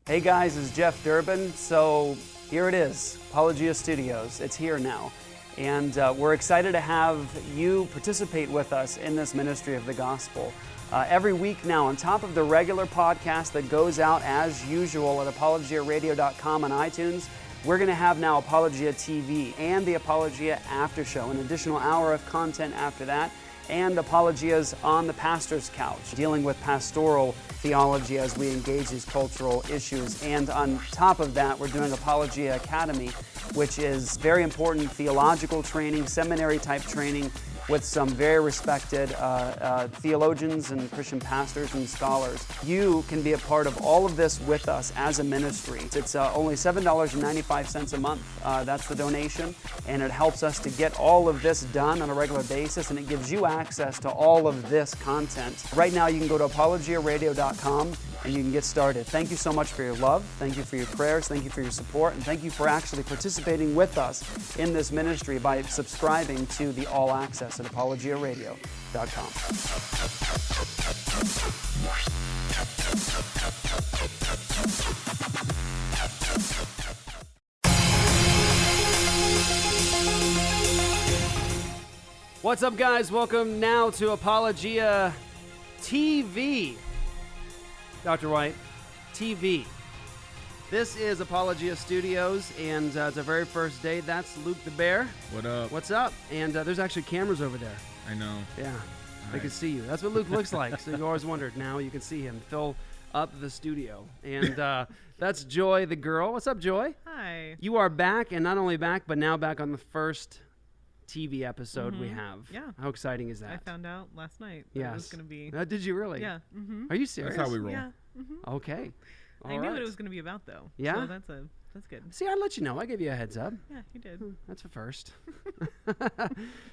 Hey guys, it's Jeff Durbin. So here it is, Apologia Studios. It's here now. And we're excited to have you participate with us in this ministry of the gospel. Every week now, on top of the regular podcast that goes out as usual at apologiaradio.com on iTunes, we're going to have now Apologia TV and the Apologia After Show, an additional hour of content after that, and Apologia's On the Pastor's Couch, dealing with pastoral theology as we engage these cultural issues. And on top of that, we're doing Apologia Academy, which is very important theological training, seminary type training with some very respected theologians and Christian pastors and scholars. You can be a part of all of this with us as a ministry. It's only $7.95 a month. That's the donation, and it helps us to get all of this done on a regular basis, and it gives you access to all of this content. Right now, you can go to apologiaradio.com and you can get started. Thank you so much for your love. Thank you for your prayers. Thank you for your support. And thank you for actually participating with us in this ministry by subscribing to the All Access at apologiaradio.com. What's up, guys? Welcome now to Apologia TV. Dr. White, TV. This is Apologia Studios, and it's our very first day. That's Luke the Bear. What up? What's up? And there's actually cameras over there. I know. Yeah, they can see you. That's what Luke looks like. So you always wondered. Now you can see him fill up the studio. And that's Joy the girl. What's up, Joy? Hi. You are back, and not only back, but now back on the first TV episode we have. Yeah. How exciting is that? I found out last night that it was going to be... Did you really? Yeah. Are you serious? That's how we roll. Yeah. Okay. I knew what it was going to be about, though. Yeah? So that's good. See, I let you know. I gave you a heads up. Yeah, you did. That's a first.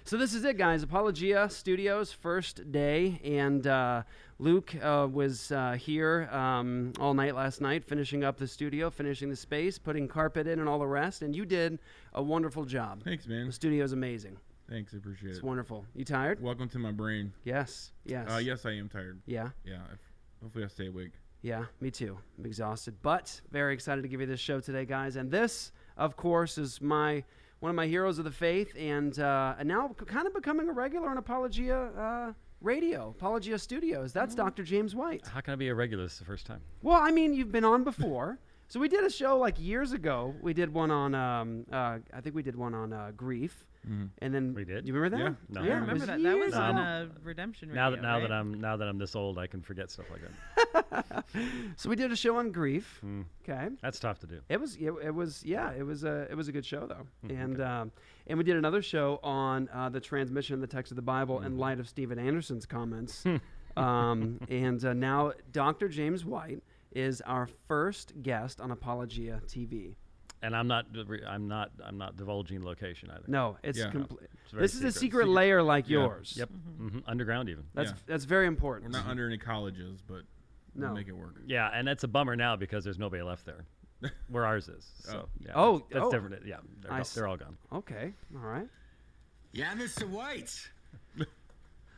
So this is it, guys. Apologia Studios, first day. And Luke was here all night last night, finishing up the studio, finishing the space, putting carpet in and all the rest. And you did a wonderful job. Thanks, man. The studio's amazing. Thanks, I appreciate it. It's wonderful. You tired? Welcome to my brain. Yes. Yes. Yes, I am tired. Yeah. Yeah. Hopefully I stay awake. Yeah, me too. I'm exhausted, but very excited to give you this show today, guys. And this, of course, is one of my heroes of the faith, and now kind of becoming a regular on Apologia Radio, Apologia Studios. That's Dr. James White. How can I be a regular? This is the first time. Well, I mean, you've been on before. So we did a show like years ago. We did one on, I think we did one on grief. Mm-hmm. And then We did? You remember that? Yeah. No. I remember that. That was on a Redemption Radio, Now that right? I'm this old, I can forget stuff like that. So we did a show on grief. Okay. That's tough to do. It was a good show though, and Okay. And we did another show on the transmission of the text of the Bible in light of Stephen Anderson's comments, and now Dr. James White is our first guest on Apologia TV. And I'm not divulging location either. No, it's Yeah. complete. It's very This is a secret layer like Yeah. yours. Yep. Underground even. That's very important. We're not under any colleges, but No. we'll make it work. Yeah, and that's a bummer now because there's nobody left there, where ours is. So yeah, Oh, that's oh. different. Yeah, they're all gone. Okay, all right. Yeah, Mr. White.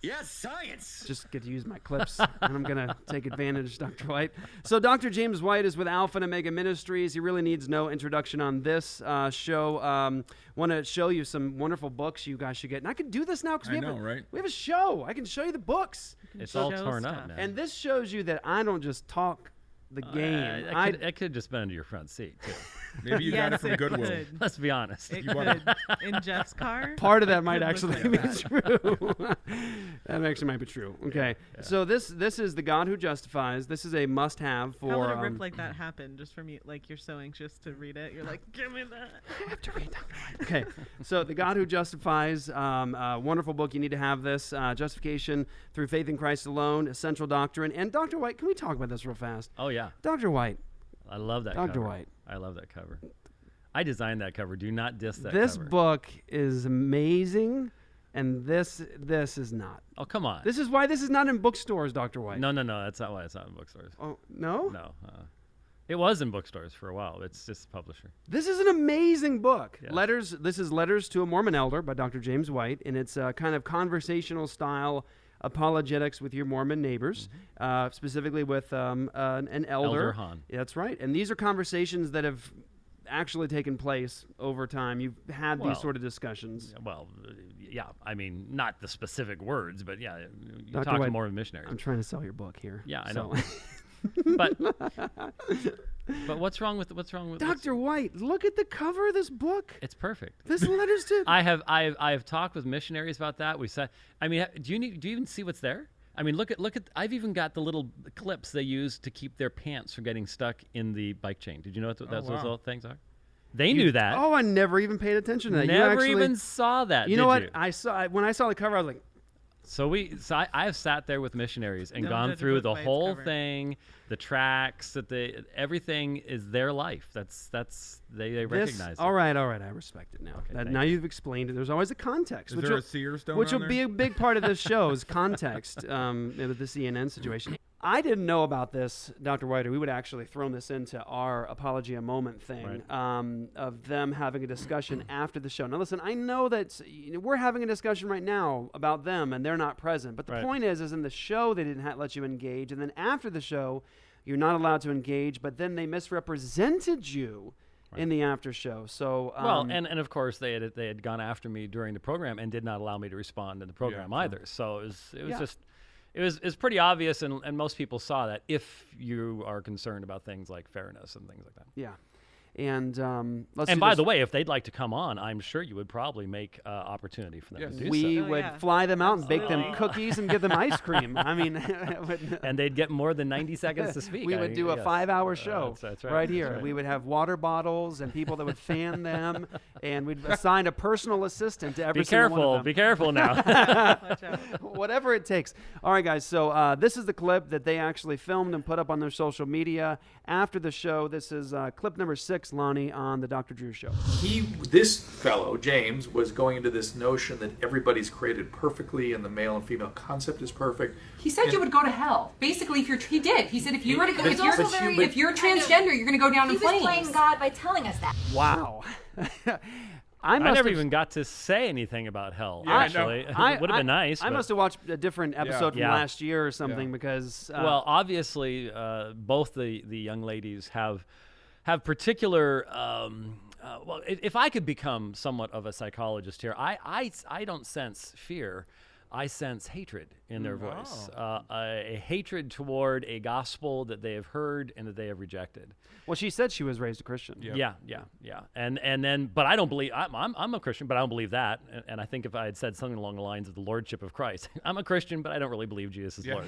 Yes, science. Just get to use my clips, and I'm going to take advantage, Dr. White. So Dr. James White is with Alpha and Omega Ministries. He really needs no introduction on this show. Want to show you some wonderful books you guys should get. And I can do this now because we have a show. I can show you the books. It's all show torn stuff. up now. And this shows you that I don't just talk the game. It could have just been under your front seat too. Maybe you got it from Goodwill. Could. Let's be honest. It You could. In Jeff's car. Part of that might could actually look be like true. That actually might be true. Okay, Yeah. so this is The God Who Justifies. This is a must-have for... How would a rip like that happen just from you? Like, you're so anxious to read it. You're like, give me that. I have to read Dr. White. Okay, so The God Who Justifies, wonderful book. You need to have this. Justification through faith in Christ alone, essential doctrine. And Dr. White, can we talk about this real fast? Oh yeah, Dr. White, I love that Dr. cover. White. I love that cover. I designed that cover. Do not diss that This cover. book is amazing, and this is not. Oh, come on. This is why this is not in bookstores, Dr. White. No, that's not why it's not in bookstores. Oh, no? No. It was in bookstores for a while. It's just a publisher. This is an amazing book. Yeah. This is Letters to a Mormon Elder by Dr. James White, and it's a kind of conversational style apologetics with your Mormon neighbors, specifically with an elder. Elder Hahn. That's right. And these are conversations that have actually taken place over time. You've had these sort of discussions. Well, yeah. I mean, not the specific words, but yeah, you Dr. talk to White, more missionaries. I'm trying to sell your book here. Yeah, I so. know. but what's wrong with Dr. White, look at the cover of this book. It's perfect. This letter's to I have talked with missionaries about that. We said, I mean, do you even see what's there? I mean, look at. I've even got the little clips they use to keep their pants from getting stuck in the bike chain. Did you know what those little things are? They knew that. Oh, I never even paid attention to that. Never even saw that. You know what? When I saw the cover, I was like. So I have sat there with missionaries and Don't gone judge a through book the by its whole cover. thing, the tracks everything is their life. They recognize it. All right, I respect it now. Okay, Now you've explained it. There's always a context. Is there a seer stone Which on will be a big part of this show is context with the CNN situation. I didn't know about this, Dr. White. We would actually throw this into our Apologia moment thing of them having a discussion after the show. Now, listen, I know that we're having a discussion right now about them, and they're not present. But the point is in the show, they didn't let you engage. And then after the show, you're not allowed to engage. But then they misrepresented you in the after show. So and of course they had gone after me during the program and did not allow me to respond in the program either. So it was just. It was pretty obvious, and most people saw that if you are concerned about things like fairness and things like that. Yeah. And by the way, if they'd like to come on, I'm sure you would probably make opportunity for them to do we so. would fly them out and bake them cookies and give them ice cream. I mean, and they'd get more than 90 seconds to speak. We would do a 5-hour show that's right here. That's right. We would have water bottles and people that would fan them, and we'd assign a personal assistant to every single one of them. Be careful now. Watch out. Whatever it takes. All right, guys. So this is the clip that they actually filmed and put up on their social media after the show. This is clip number 6, Lonnie, on the Dr. Drew Show. This fellow, James, was going into this notion that everybody's created perfectly and the male and female concept is perfect. He said you would go to hell. Basically, he did. He said if you were to go, if you're transgender, you're going to go down in flames. He was playing God by telling us that. Wow. I never even got to say anything about hell, actually. It would have been nice. I must have watched a different episode from last year or something because... well, obviously, both the young ladies have particular... well, if I could become somewhat of a psychologist here, I don't sense fear. I sense hatred in their voice, a hatred toward a gospel that they have heard and that they have rejected. Well, she said she was raised a Christian. Yeah. And then, but I don't believe I'm a Christian, but I don't believe that. And I think if I had said something along the lines of the lordship of Christ, I'm a Christian, but I don't really believe Jesus is Lord.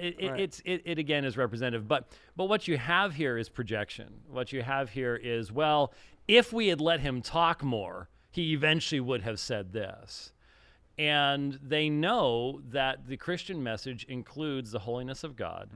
It again is representative. But what you have here is projection. What you have here is, well, if we had let him talk more, he eventually would have said this. And they know that the Christian message includes the holiness of God,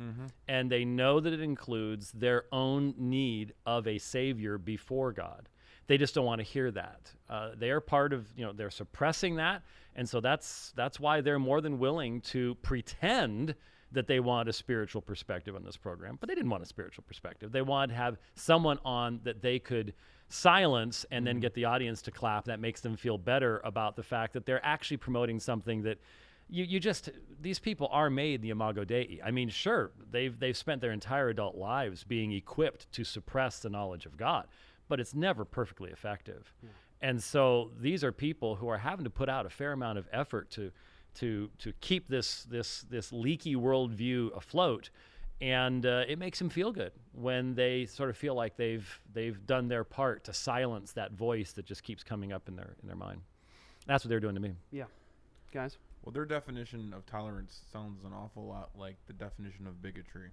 and they know that it includes their own need of a Savior before God. They just don't want to hear that. They are part of, they're suppressing that, and so that's why they're more than willing to pretend that they want a spiritual perspective on this program. But they didn't want a spiritual perspective. They wanted to have someone on that they could silence and then get the audience to clap. That makes them feel better about the fact that they're actually promoting something that these people are made the imago Dei. I mean, sure, they've spent their entire adult lives being equipped to suppress the knowledge of God, but it's never perfectly effective. And so these are people who are having to put out a fair amount of effort to keep this leaky worldview afloat. And it makes them feel good when they sort of feel like they've done their part to silence that voice that just keeps coming up in their mind. That's what they're doing to me. Yeah. Guys? Well, their definition of tolerance sounds an awful lot like the definition of bigotry.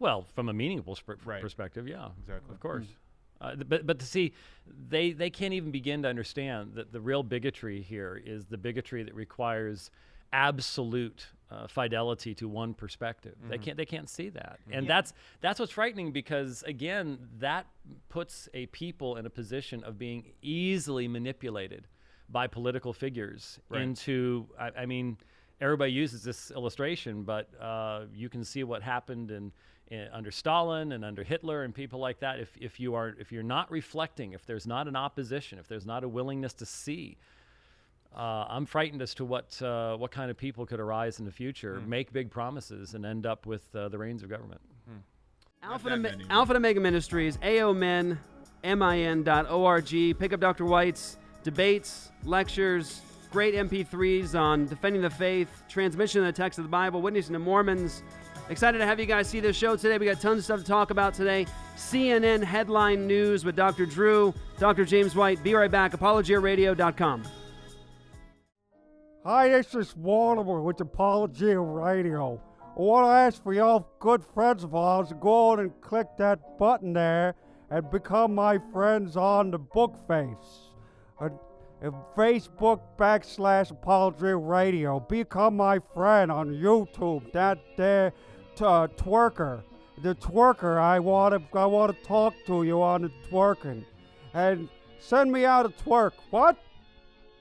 Well, from a meaningful perspective, yeah. Exactly. Of course. But to see, they can't even begin to understand that the real bigotry here is the bigotry that requires absolute fidelity to one perspective. They can't see that, and that's what's frightening, because again, that puts a people in a position of being easily manipulated by political figures into. I mean, everybody uses this illustration, but you can see what happened under Stalin and under Hitler and people like that. If you're not reflecting, if there's not an opposition, if there's not a willingness to see I'm frightened as to what kind of people could arise in the future, make big promises, and end up with the reins of government. Alpha and Omega Ministries, AOMen, min.org. Pick up Dr. White's debates, lectures, great MP3s on defending the faith, transmission of the text of the Bible, witnessing to Mormons. Excited to have you guys see this show today. We got tons of stuff to talk about today. CNN headline news with Dr. Drew, Dr. James White. Be right back. ApologiaRadio.com. Hi, this is Walter with Apologia Radio. I want to ask for y'all good friends of ours to go on and click that button there and become my friends on the book face. Facebook /Apologia Radio. Become my friend on YouTube. That there twerker. The twerker, I want to talk to you on the twerking. And send me out a twerk. What?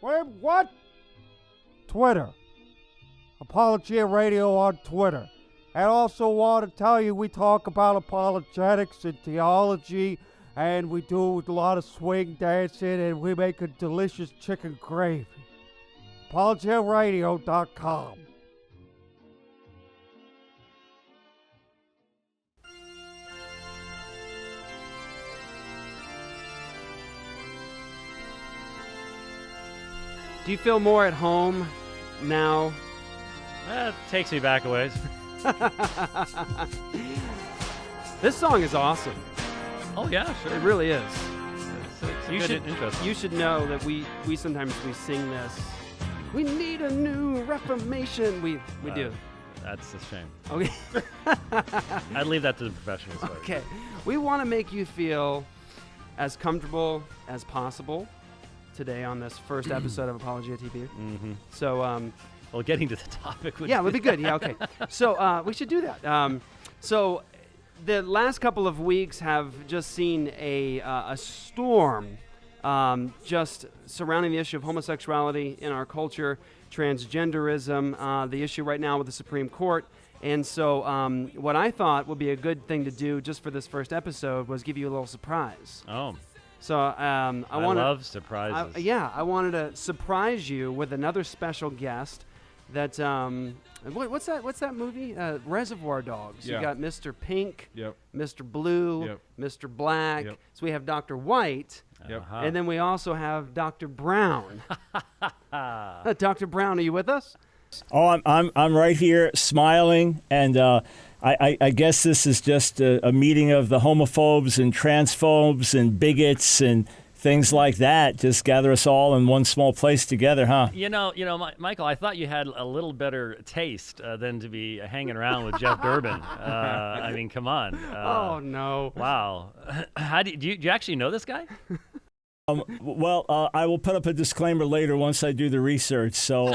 Wait, what? Twitter. Apologia Radio on Twitter. And also want to tell you we talk about apologetics and theology, and we do a lot of swing dancing, and we make a delicious chicken gravy. ApologiaRadio.com. Do you feel more at home now? It takes me back a ways. This song is awesome. Oh, yeah, sure. It really is. Interesting. You should know that we sometimes sing this. We need a new reformation. We do. That's a shame. Okay. I'd leave that to the professionals. Okay. We want to make you feel as comfortable as possible today on this first episode of Apologia TV. Mm-hmm. So, well, getting to the topic would would be good. Yeah, okay. So we should do that. So the last couple of weeks have just seen a storm just surrounding the issue of homosexuality in our culture, transgenderism, the issue right now with the Supreme Court. And so what I thought would be a good thing to do just for this first episode was give you a little surprise. Oh. So I love surprises. I wanted to surprise you with another special guest. That what's that movie? Reservoir Dogs. Yeah. You got Mr. Pink, Yep. Mr. Blue, Yep. Mr. Black. Yep. So we have Dr. White, Yep. and then we also have Dr. Brown. Dr. Brown, are you with us? Oh, I'm right here smiling, and I guess this is just a meeting of the homophobes and transphobes and bigots and things like that. Just gather us all in one small place together, huh? You know, Michael, I thought you had a little better taste than to be hanging around with Jeff Durbin. I mean, come on. Oh no! Wow. How do you actually know this guy? Well, I will put up a disclaimer later once I do the research. So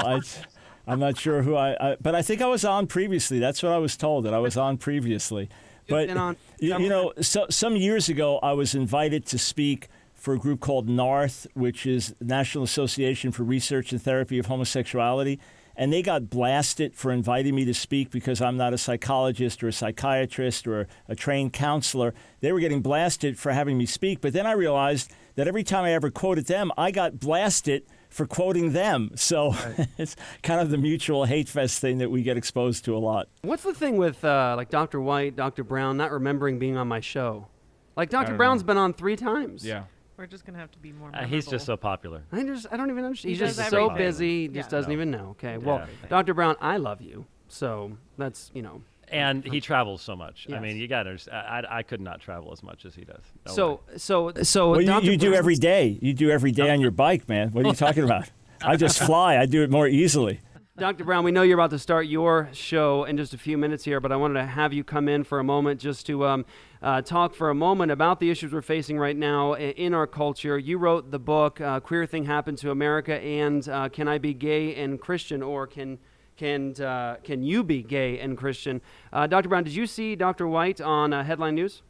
I'm not sure who but I think I was on previously. That's what I was told, that I was on previously. But you know, so some years ago, I was invited to speak for a group called NARTH, which is National Association for Research and Therapy of Homosexuality. And they got blasted for inviting me to speak because I'm not a psychologist or a psychiatrist or a trained counselor. They were getting blasted for having me speak. But then I realized that every time I ever quoted them, I got blasted for quoting them. So it's kind of the mutual hate fest thing that we get exposed to a lot. What's the thing with like Dr. White, Dr. Brown not remembering being on my show? Like Dr. Brown's been on 3 times. Yeah. We're just gonna have to be more memorable. He's just so popular. I don't even understand. He's just does so everything. busy, just doesn't even know. Okay, well, Dr. Brown, I love you. So that's, And he travels so much. Yes. I mean, you got to. I could not travel as much as he does. So Well, Dr. you do every day. You do every day on your bike, man. What are you talking about? I just fly. I do it more easily. Dr. Brown, we know you're about to start your show in just a few minutes here, but I wanted to have you come in for a moment just to talk for a moment about the issues we're facing right now in our culture. You wrote the book, Queer Thing Happened to America, and Can I Be Gay and Christian, or Can you be gay and Christian? Dr. Brown, did you see Dr. White on Headline News?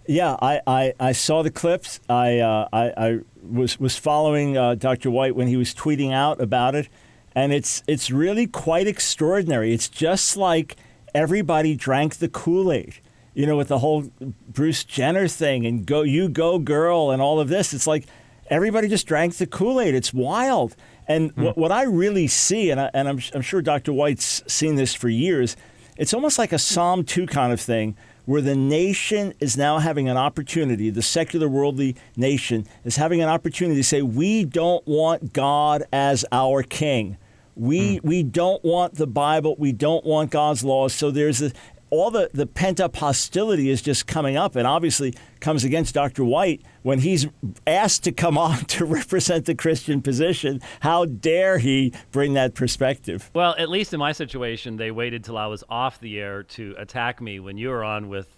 Yeah, I saw the clips. I was following Dr. White when he was tweeting out about it. And it's really quite extraordinary. It's just like everybody drank the Kool-Aid, with the whole Bruce Jenner thing and you go girl and all of this. It's like everybody just drank the Kool-Aid. It's wild. And what I really see, and I'm sure Dr. White's seen this for years, it's almost like a Psalm 2 kind of thing, where the nation is now having an opportunity, the secular worldly nation is having an opportunity to say, we don't want God as our king. We don't want the Bible. We don't want God's laws. So there's all the pent-up hostility is just coming up, and obviously comes against Dr. White when he's asked to come on to represent the Christian position. How dare he bring that perspective? Well, at least in my situation, they waited till I was off the air to attack me when you were on with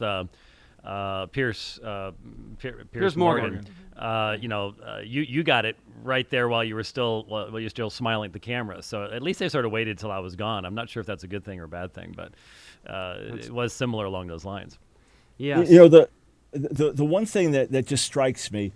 Pierce Morgan. You got it right there while you're still smiling at the camera. So at least they sort of waited till I was gone. I'm not sure if that's a good thing or a bad thing, but it was similar along those lines. Yeah. The one thing that just strikes me,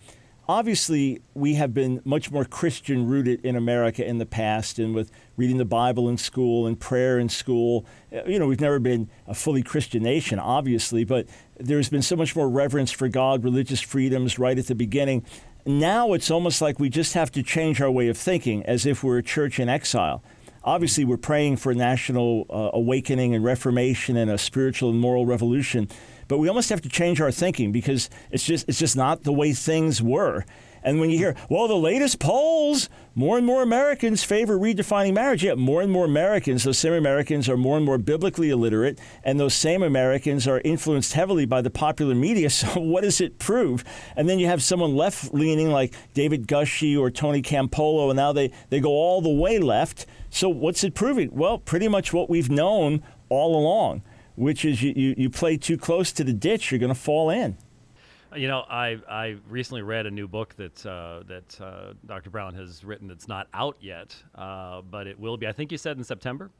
obviously we have been much more Christian rooted in America in the past, and with reading the Bible in school and prayer in school. We've never been a fully Christian nation, obviously, but there's been so much more reverence for God, religious freedoms right at the beginning. Now it's almost like we just have to change our way of thinking, as if we're a church in exile. Obviously, we're praying for national awakening and reformation and a spiritual and moral revolution, but we almost have to change our thinking, because it's just not the way things were. And when you hear, well, the latest polls, more and more Americans favor redefining marriage. Yeah, more and more Americans, those same Americans are more and more biblically illiterate, and those same Americans are influenced heavily by the popular media. So what does it prove? And then you have someone left-leaning like David Gushee or Tony Campolo, and now they go all the way left. So what's it proving? Well, pretty much what we've known all along, which is you play too close to the ditch, you're going to fall in. I recently read a new book that Dr. Brown has written that's not out yet, but it will be. I think you said in September.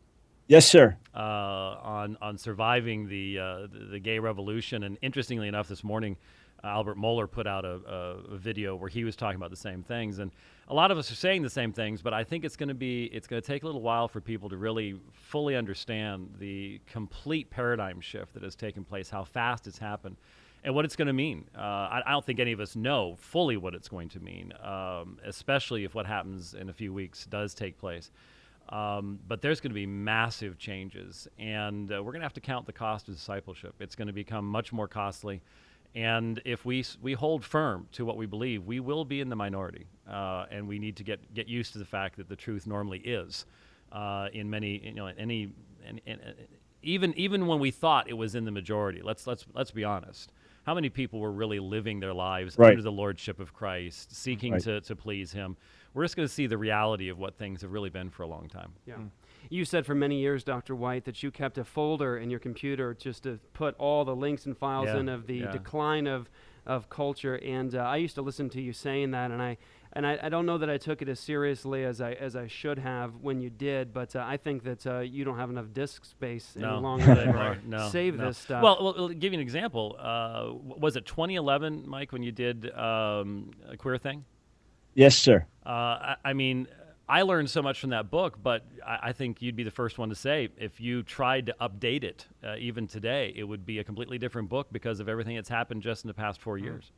Yes, sir. On surviving the gay revolution, and interestingly enough, this morning, Albert Mohler put out a video where he was talking about the same things, and a lot of us are saying the same things. But I think it's going to take a little while for people to really fully understand the complete paradigm shift that has taken place, how fast it's happened, and what it's going to mean. I don't think any of us know fully what it's going to mean, especially if what happens in a few weeks does take place. But there's going to be massive changes, and we're going to have to count the cost of discipleship. It's going to become much more costly, and if we hold firm to what we believe, we will be in the minority, and we need to get used to the fact that the truth normally is in many, even when we thought it was in the majority. Let's be honest. How many people were really living their lives under the lordship of Christ, seeking to please him? We're just going to see the reality of what things have really been for a long time. Yeah. You said for many years, Dr. White, that you kept a folder in your computer just to put all the links and files in of the decline of culture. And I used to listen to you saying that, and I don't know that I took it as seriously as I should have when you did, but I think that you don't have enough disk space any longer to save this stuff. Well, I'll give you an example. Was it 2011, Mike, when you did a Queer Thing? Yes, sir. I mean, I learned so much from that book, but I think you'd be the first one to say if you tried to update it even today, it would be a completely different book because of everything that's happened just in the past 4 years.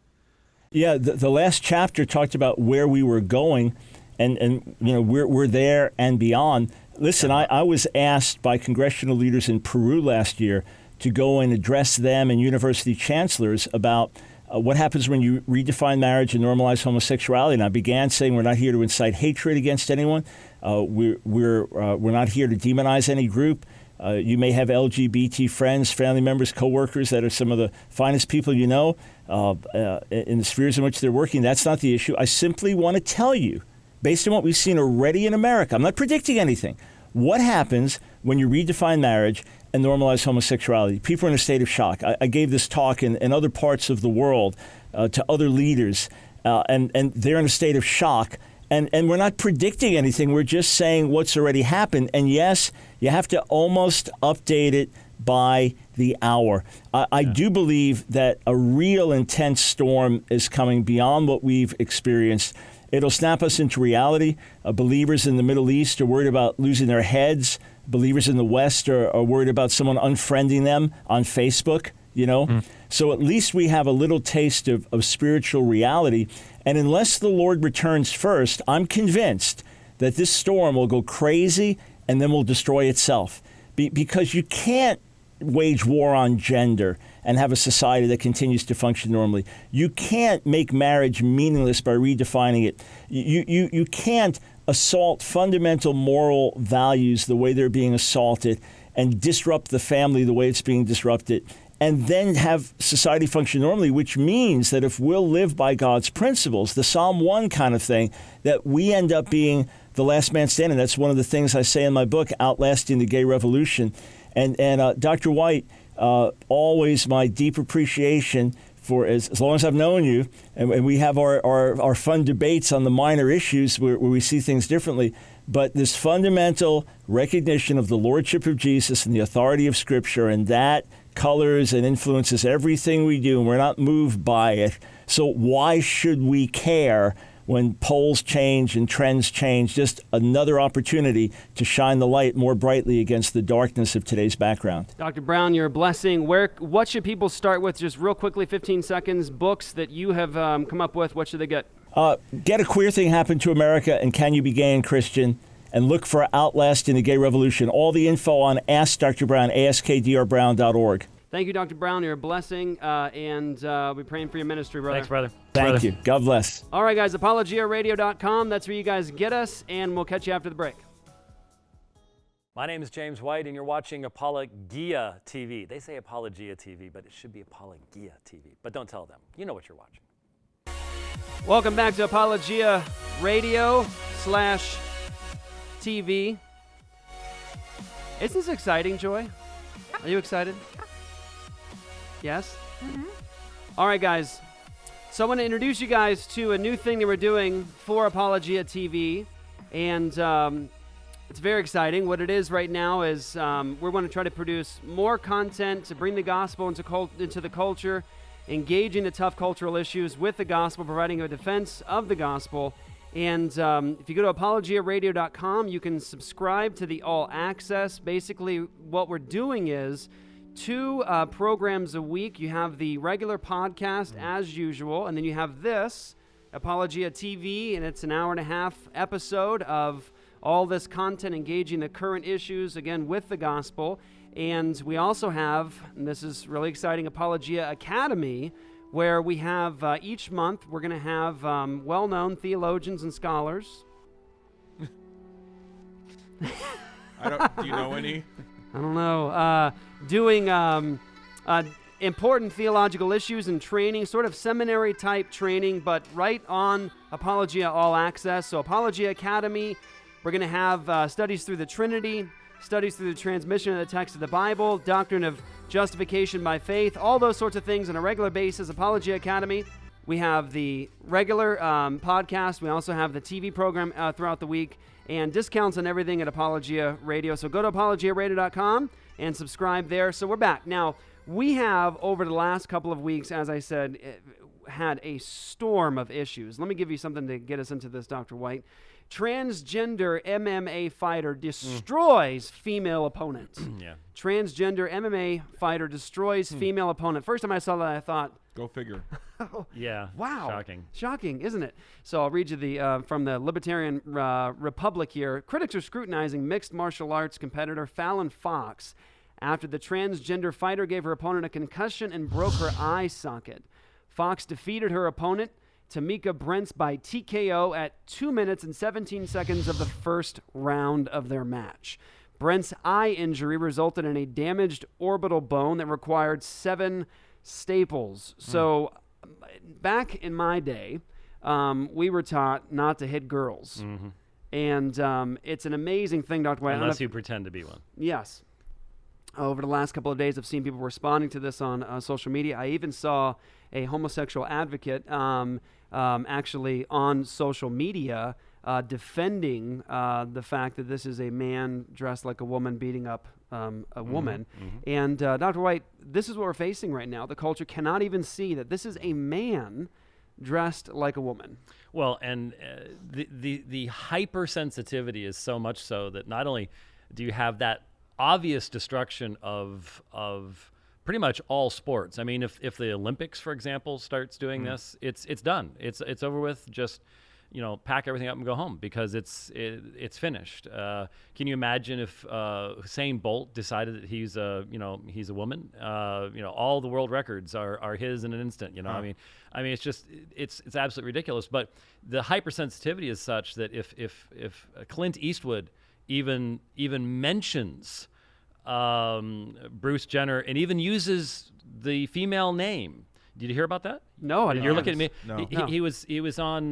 Yeah, the last chapter talked about where we were going, and we're there and beyond. Listen, I was asked by congressional leaders in Peru last year to go and address them and university chancellors about what happens when you redefine marriage and normalize homosexuality. And I began saying we're not here to incite hatred against anyone. We're not here to demonize any group. You may have LGBT friends, family members, coworkers that are some of the finest people you know in the spheres in which they're working. That's not the issue. I simply want to tell you, based on what we've seen already in America, I'm not predicting anything, what happens when you redefine marriage and normalize homosexuality. People are in a state of shock. I gave this talk in other parts of the world to other leaders, and they're in a state of shock. And we're not predicting anything. We're just saying what's already happened. And yes, you have to almost update it by the hour. I do believe that a real intense storm is coming beyond what we've experienced. It'll snap us into reality. Believers in the Middle East are worried about losing their heads. Believers in the West are worried about someone unfriending them on Facebook, So at least we have a little taste of spiritual reality. And unless the Lord returns first, I'm convinced that this storm will go crazy and then will destroy itself. Because you can't wage war on gender and have a society that continues to function normally. You can't make marriage meaningless by redefining it. You can't assault fundamental moral values the way they're being assaulted and disrupt the family the way it's being disrupted, and then have society function normally, which means that if we'll live by God's principles, the Psalm 1 kind of thing, that we end up being the last man standing. That's one of the things I say in my book, Outlasting the Gay Revolution. And Dr. White, always my deep appreciation for as long as I've known you, and we have our fun debates on the minor issues where we see things differently, but this fundamental recognition of the lordship of Jesus and the authority of Scripture, and that colors and influences everything we do, and we're not moved by it. So why should we care when polls change and trends change? Just another opportunity to shine the light more brightly against the darkness of today's background. Dr. Brown, you're a blessing. What should people start with? Just real quickly, 15 seconds. Books that you have come up with, what should they get? Get A Queer Thing Happened to America and Can You Be Gay and Christian? And look for Outlasting the Gay Revolution. All the info on Ask Dr. Brown, askdrbrown.org. Thank you, Dr. Brown. You're a blessing, and we're praying for your ministry, brother. Thanks, brother. Thank you. God bless. All right, guys, apologiaradio.com. That's where you guys get us, and we'll catch you after the break. My name is James White, and you're watching Apologia TV. They say Apologia TV, but it should be Apologia TV. But don't tell them. You know what you're watching. Welcome back to Apologia Radio/TV. Isn't this exciting, Joy? Are you excited? Yes? Mm-hmm. All right, guys. So I want to introduce you guys to a new thing that we're doing for Apologia TV. And it's very exciting. What it is right now is we want to try to produce more content to bring the gospel into the culture, engaging the tough cultural issues with the gospel, providing a defense of the gospel. And if you go to apologiaradio.com, you can subscribe to the All Access. Basically, what we're doing is 2 programs a week. You have the regular podcast as usual, and then you have this, Apologia TV, and it's an hour-and-a-half episode of all this content engaging the current issues, again, with the gospel. And we also have, and this is really exciting, Apologia Academy, where we have each month we're going to have well-known theologians and scholars. Do you know any? I don't know. Doing important theological issues and training, sort of seminary-type training, but right on Apologia All Access. So Apologia Academy, we're going to have studies through the Trinity, studies through the transmission of the text of the Bible, doctrine of justification by faith, all those sorts of things on a regular basis. Apologia Academy. We have the regular podcast. We also have the TV program throughout the week, and discounts on everything at Apologia Radio. So go to apologiaradio.com and subscribe there. So we're back. Now, we have, over the last couple of weeks, as I said, had a storm of issues. Let me give you something to get us into this, Dr. White. Transgender MMA fighter destroys female opponent. Yeah. Transgender MMA fighter destroys female opponent. First time I saw that, I thought, go figure. Yeah. Wow. Shocking, isn't it? So I'll read you the from the Libertarian Republic here. Critics are scrutinizing mixed martial arts competitor Fallon Fox after the transgender fighter gave her opponent a concussion and broke her eye socket. Fox defeated her opponent, Tamika Brents, by TKO at 2 minutes and 17 seconds of the first round of their match. Brent's eye injury resulted in a damaged orbital bone that required 7 staples. So back in my day, we were taught not to hit girls. Mm-hmm. And it's an amazing thing, Dr. White. Unless you pretend to be one. Yes. Over the last couple of days, I've seen people responding to this on social media. I even saw a homosexual advocate actually on social media defending the fact that this is a man dressed like a woman beating up a woman. Mm-hmm. And Dr. White, this is what we're facing right now. The culture cannot even see that this is a man dressed like a woman. Well, and the hypersensitivity is so much so that not only do you have that obvious destruction of pretty much all sports. I mean, if the Olympics, for example, starts doing this, it's done. It's over with. Just pack everything up and go home because it's finished. Can you imagine if Usain Bolt decided that he's a woman? All the world records are his in an instant. I mean, it's absolutely ridiculous. But the hypersensitivity is such that if Clint Eastwood even mentions Bruce Jenner and even uses the female name. Did you hear about that? No, I didn't. You're looking at me. No. He was on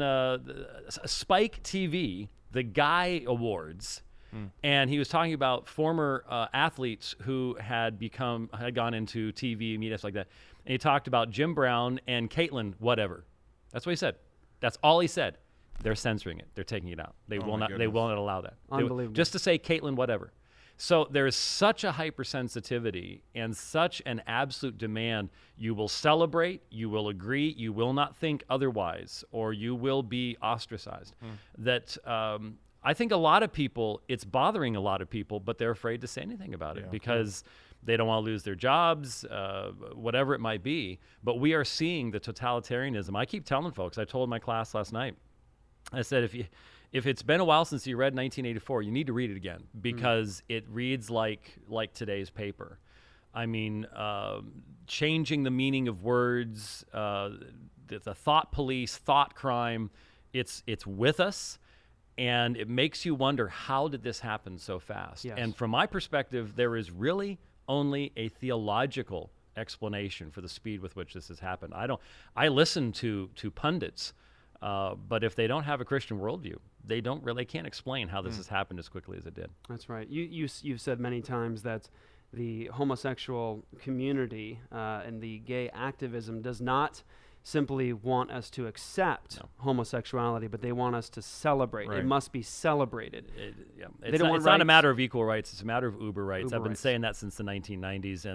Spike TV, the Guy Awards, and he was talking about former athletes who had gone into TV media stuff like that. And he talked about Jim Brown and Caitlyn whatever. That's what he said. That's all he said. They're censoring it. They're taking it out. They will not allow that. Unbelievable. Just to say Caitlyn whatever. So there is such a hypersensitivity and such an absolute demand. You will celebrate, you will agree, you will not think otherwise, or you will be ostracized. That I think a lot of people, it's bothering a lot of people, but they're afraid to say anything about it because they don't want to lose their jobs, whatever it might be. But we are seeing the totalitarianism. I keep telling folks, I told my class last night, I said, if it's been a while since you read 1984, you need to read it again because it reads like today's paper. I mean, changing the meaning of words, the thought police, thought crime, it's with us, and it makes you wonder, how did this happen so fast? Yes. And from my perspective, there is really only a theological explanation for the speed with which this has happened. I listen to pundits. But if they don't have a Christian worldview, they can't explain how this has happened as quickly as it did. That's right. You've said many times that the homosexual community and the gay activism does not simply want us to accept homosexuality, but they want us to celebrate. Right. It must be celebrated. It's not a matter of equal rights. It's a matter of uber rights. I've been saying that since the 1990s,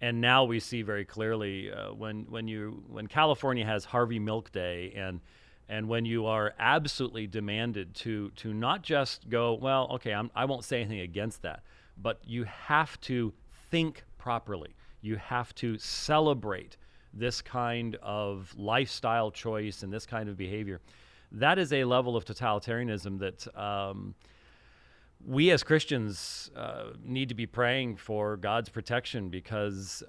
and now we see very clearly when California has Harvey Milk Day and when you are absolutely demanded to not just go, well, okay, I won't say anything against that, but you have to think properly. You have to celebrate this kind of lifestyle choice and this kind of behavior. That is a level of totalitarianism that we as Christians need to be praying for God's protection, because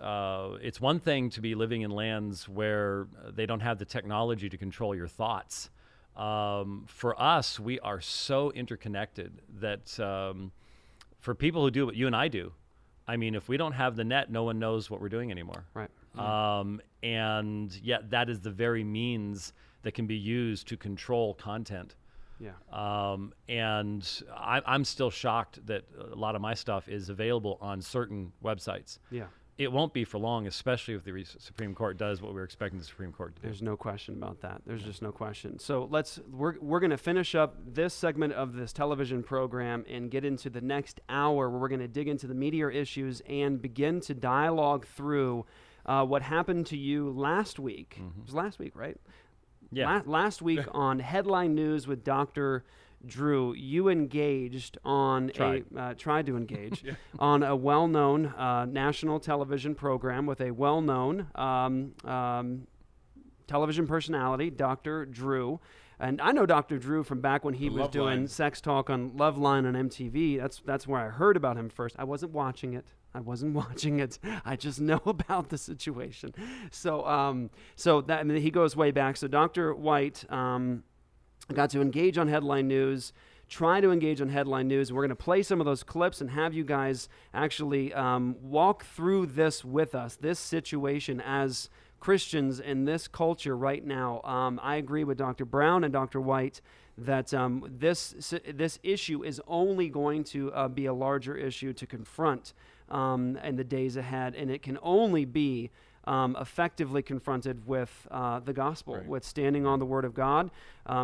it's one thing to be living in lands where they don't have the technology to control your thoughts. For us, we are so interconnected that for people who do what you and I do, I mean, if we don't have the net, no one knows what we're doing anymore. Right. And yet that is the very means that can be used to control content. Yeah. And I'm still shocked that a lot of my stuff is available on certain websites. Yeah. It won't be for long, especially if the Supreme Court does what we're expecting the Supreme Court to do. There's no question about that. There's just no question. So we're going to finish up this segment of this television program and get into the next hour where we're going to dig into the media issues and begin to dialogue through what happened to you last week. It was last week, right? Yeah. Last week on Headline News with Dr. Drew, you engaged on tried to engage on a well-known national television program with a well-known television personality, Dr. Drew. And I know Dr. Drew from back when he was doing Sex Talk on Loveline on MTV. That's where I heard about him first. I wasn't watching it. I just know about the situation. So he goes way back. So Dr. White got to engage on Headline News, try to engage on Headline News. We're going to play some of those clips and have you guys actually walk through this with us, this situation as Christians in this culture right now. I agree with Dr. Brown and Dr. White that this issue is only going to be a larger issue to confront in the days ahead, and it can only be effectively confronted with the gospel, with standing on the Word of God,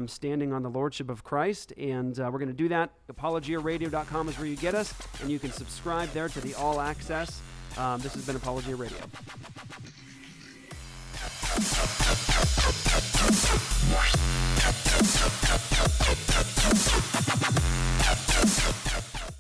standing on the Lordship of Christ, and we're going to do that. ApologiaRadio.com is where you get us, and you can subscribe there to the All Access. This has been Apologia Radio.